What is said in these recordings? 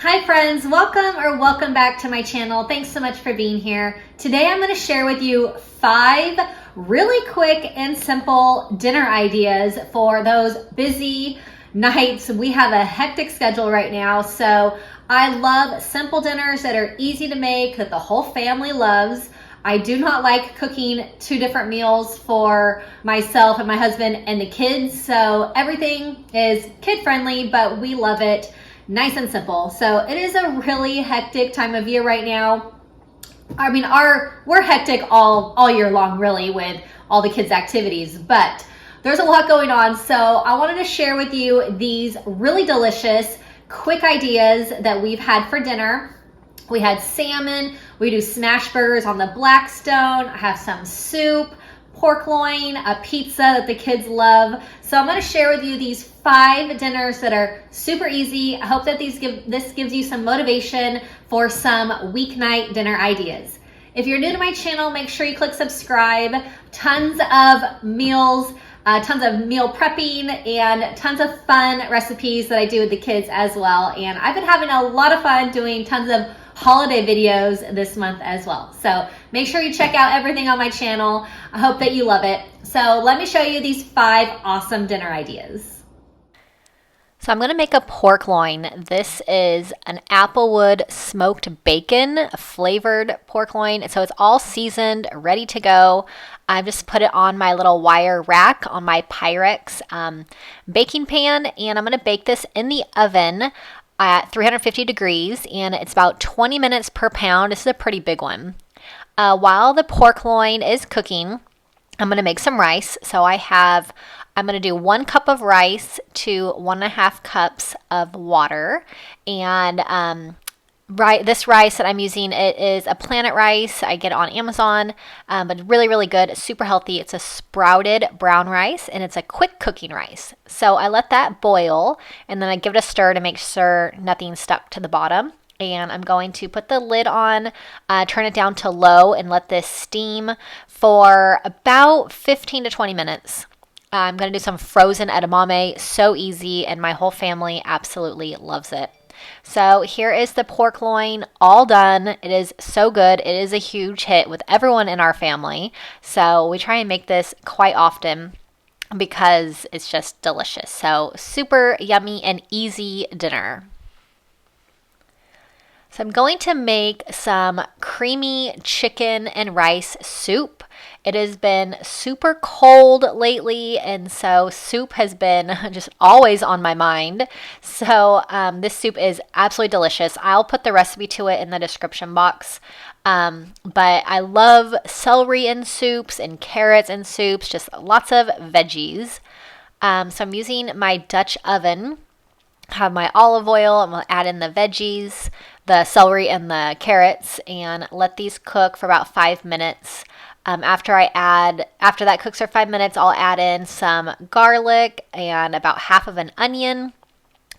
Hi friends, welcome back to my channel. Thanks so much for being here. Today I'm going to share with you 5 really quick and simple dinner ideas for those busy nights. We have a hectic schedule right now, so I love simple dinners that are easy to make, that the whole family loves. I do not like cooking 2 different meals for myself and my husband and the kids, so everything is kid friendly, but we love it. Nice and simple. So it is a really hectic time of year right now. I mean, we're hectic all year long, really, with all the kids' activities, but there's a lot going on. So I wanted to share with you these really delicious, quick ideas that we've had for dinner. We had salmon, we do Smashburgers on the Blackstone, I have some soup, pork loin, a pizza that the kids love. So I'm going to share with you these 5 dinners that are super easy. I hope that this gives you some motivation for some weeknight dinner ideas. If you're new to my channel, make sure you click subscribe. Tons of meals, tons of meal prepping, and tons of fun recipes that I do with the kids as well. And I've been having a lot of fun doing tons of holiday videos this month as well. So make sure you check out everything on my channel. I hope that you love it. So let me show you these 5 awesome dinner ideas. So I'm going to make a pork loin. This is an applewood smoked bacon flavored pork loin. So it's all seasoned, ready to go. I've just put it on my little wire rack on my Pyrex baking pan, and I'm going to bake this in the oven at 350 degrees, and it's about 20 minutes per pound. This is a pretty big one. While the pork loin is cooking, I'm going to make some rice. So I'm going to do 1 cup of rice to 1.5 cups of water. And this rice that I'm using, it is a Planet rice. I get it on Amazon, but really, really good. It's super healthy. It's a sprouted brown rice, and it's a quick cooking rice. So I let that boil, and then I give it a stir to make sure nothing's stuck to the bottom. And I'm going to put the lid on, turn it down to low, and let this steam for about 15 to 20 minutes. I'm going to do some frozen edamame. So easy, and my whole family absolutely loves it. So here is the pork loin all done. It is so good. It is a huge hit with everyone in our family. So we try and make this quite often because it's just delicious. So super yummy and easy dinner. So I'm going to make some creamy chicken and rice soup. It has been super cold lately, and so soup has been just always on my mind. So this soup is absolutely delicious. I'll put the recipe to it in the description box. But I love celery in soups and carrots in soups, just lots of veggies. So I'm using my Dutch oven. Have my olive oil. I'm going to add in the veggies, the celery and the carrots, and let these cook for about 5 minutes. After that cooks for 5 minutes, I'll add in some garlic and about half of an onion.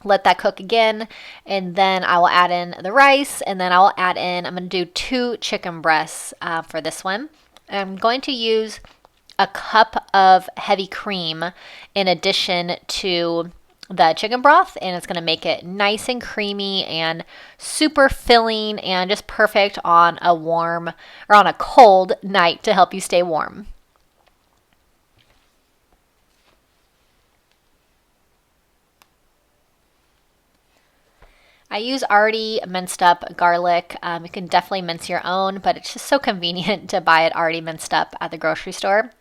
Let that cook again, and then I will add in the rice, and then I'm going to do 2 chicken breasts for this one. I'm going to use a cup of heavy cream in addition to the chicken broth, and it's going to make it nice and creamy and super filling and just perfect on a cold night to help you stay warm. I use already minced up garlic. You can definitely mince your own, but it's just so convenient to buy it already minced up at the grocery store.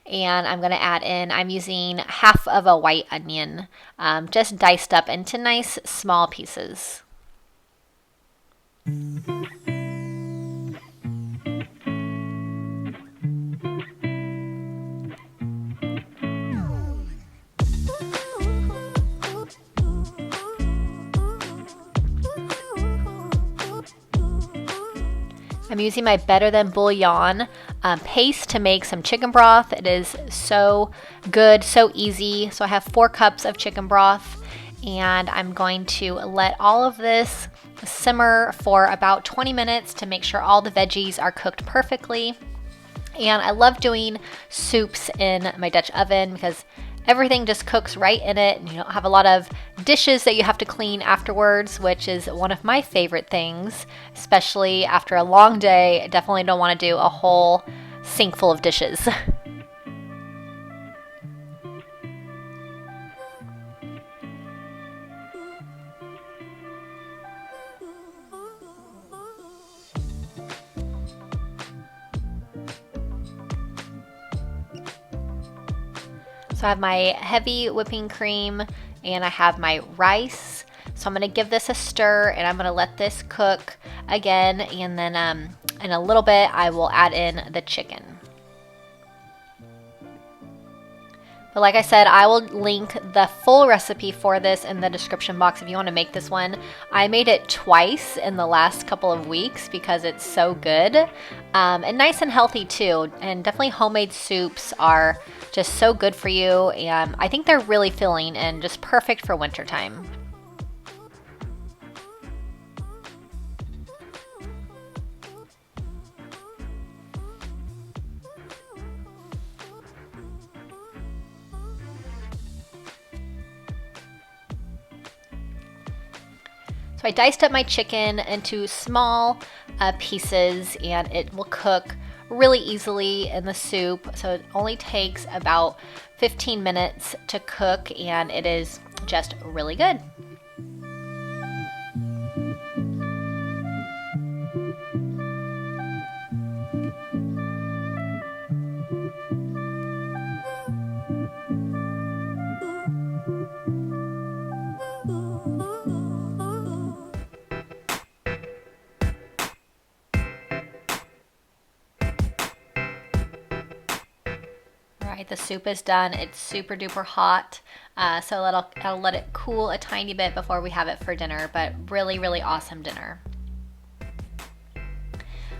And I'm going to add in, I'm using half of a white onion, just diced up into nice small pieces. I'm using my Better Than Bouillon paste to make some chicken broth. It is so good, so easy. So I have 4 cups of chicken broth, and I'm going to let all of this simmer for about 20 minutes to make sure all the veggies are cooked perfectly. And I love doing soups in my Dutch oven because everything just cooks right in it, and you don't have a lot of dishes that you have to clean afterwards, which is one of my favorite things, especially after a long day. I definitely don't want to do a whole sink full of dishes. So I have my heavy whipping cream and I have my rice. So I'm going to give this a stir and I'm going to let this cook again, and then in a little bit I will add in the chicken. But like I said, I will link the full recipe for this in the description box if you want to make this one. I made it twice in the last couple of weeks because it's so good, and nice and healthy too. And definitely homemade soups are just so good for you, and I think they're really filling and just perfect for wintertime. So I diced up my chicken into small pieces, and it will cook really easily in the soup. So it only takes about 15 minutes to cook, and it is just really good. The soup is done. It's super duper hot, so I'll let it cool a tiny bit before we have it for dinner, but really, really awesome dinner.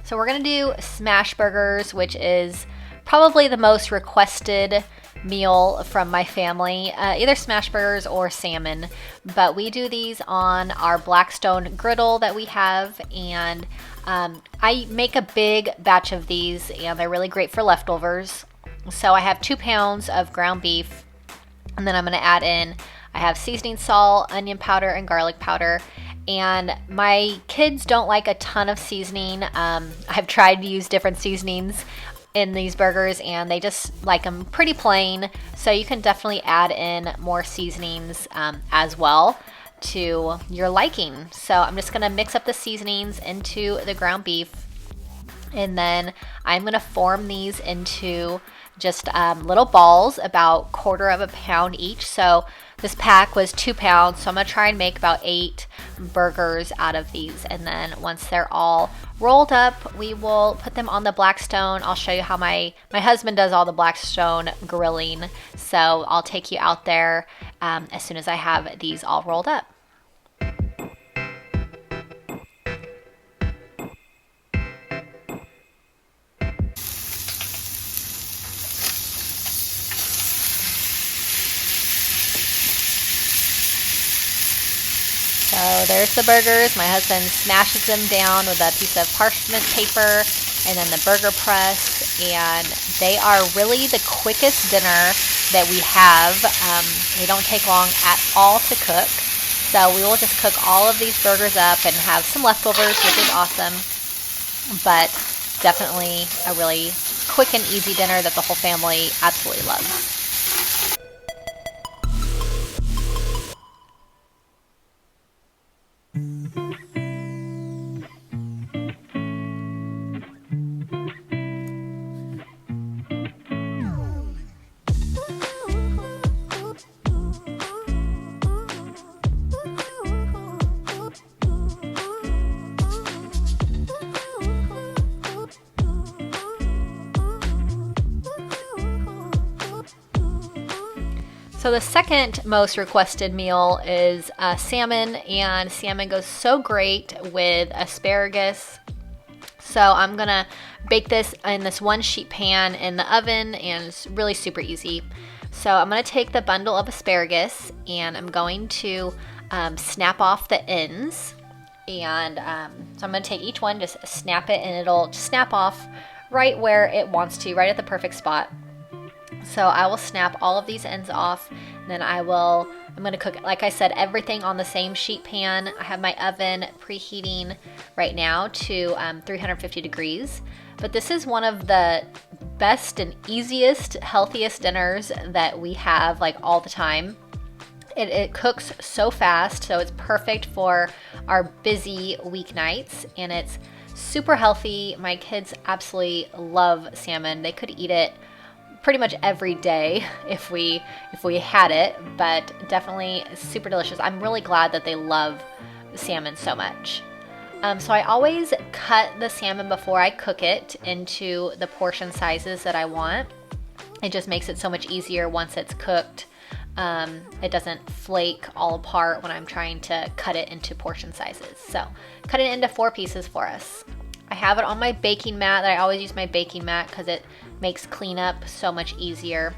So we're gonna do Smashburgers, which is probably the most requested meal from my family, either Smashburgers or salmon, but we do these on our blackstone griddle that we have, and I make a big batch of these, and they're really great for leftovers. So I have 2 pounds of ground beef, and then I'm going to add in, I have seasoning salt, onion powder, and garlic powder. And my kids don't like a ton of seasoning. I've tried to use different seasonings in these burgers, and they just like them pretty plain. So you can definitely add in more seasonings as well to your liking. So I'm just going to mix up the seasonings into the ground beef, and then I'm going to form these into just little balls, about 1/4 pound each. So this pack was 2 pounds, so I'm gonna try and make about 8 burgers out of these. And then once they're all rolled up, we will put them on the blackstone. I'll show you how my husband does all the blackstone grilling, so I'll take you out there as soon as I have these all rolled up. So there's the burgers. My husband smashes them down with a piece of parchment paper and then the burger press, and they are really the quickest dinner that we have. They don't take long at all to cook. So we will just cook all of these burgers up and have some leftovers, which is awesome, but definitely a really quick and easy dinner that the whole family absolutely loves. So the second most requested meal is salmon, and salmon goes so great with asparagus. So I'm gonna bake this in this 1-sheet pan in the oven, and it's really super easy. So I'm gonna take the bundle of asparagus and I'm going to snap off the ends. And so I'm gonna take each one, just snap it, and it'll snap off right where it wants to, right at the perfect spot. So I will snap all of these ends off, and then I'm going to cook, like I said, everything on the same sheet pan. I have my oven preheating right now to 350 degrees. But this is one of the best and easiest, healthiest dinners that we have like all the time. It cooks so fast, so it's perfect for our busy weeknights, and it's super healthy. My kids absolutely love salmon. They could eat it pretty much every day if we had it, but definitely super delicious. I'm really glad that they love salmon so much. So I always cut the salmon before I cook it into the portion sizes that I want. It just makes it so much easier once it's cooked. It doesn't flake all apart when I'm trying to cut it into portion sizes. So cut it into 4 pieces for us. I have it on my baking mat. I always use my baking mat because it makes cleanup so much easier.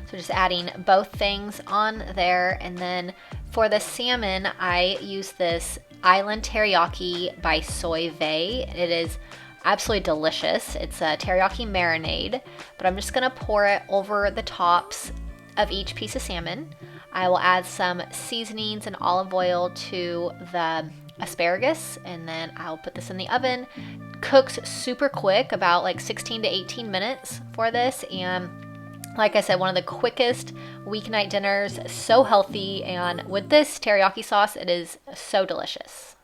So just adding both things on there. And then for the salmon, I use this Island Teriyaki by Soy Vey. It is absolutely delicious. It's a teriyaki marinade, but I'm just gonna pour it over the tops of each piece of salmon. I will add some seasonings and olive oil to the asparagus, and then I'll put this in the oven. Cooks super quick, about like 16 to 18 minutes for this, and like I said, one of the quickest weeknight dinners, so healthy, and with this teriyaki sauce, it is so delicious.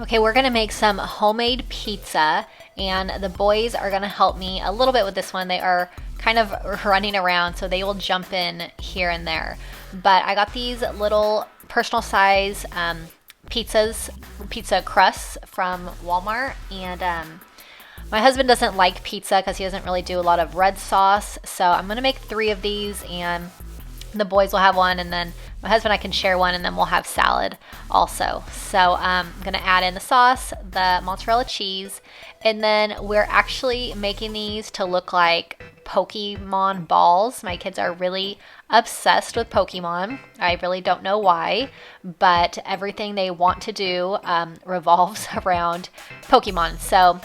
Okay, we're gonna make some homemade pizza, and the boys are gonna help me a little bit with this one. They are kind of running around, so they will jump in here and there. But I got these little personal size pizza crusts from Walmart, and my husband doesn't like pizza because he doesn't really do a lot of red sauce. So I'm gonna make 3 of these, and the boys will have one, and then my husband and I can share one, and then we'll have salad also. So I'm gonna add in the sauce, the mozzarella cheese, and then we're actually making these to look like Pokemon balls. My kids are really obsessed with Pokemon. I really don't know why, but everything they want to do revolves around Pokemon. So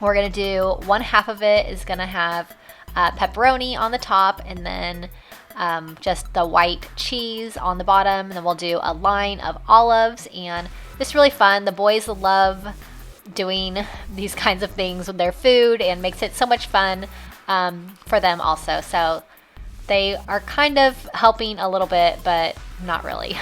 we're gonna do 1/2 of it is gonna have pepperoni on the top, and then just the white cheese on the bottom, and then we'll do a line of olives, and it's really fun. The boys love doing these kinds of things with their food, and makes it so much fun for them also. So they are kind of helping a little bit, but not really.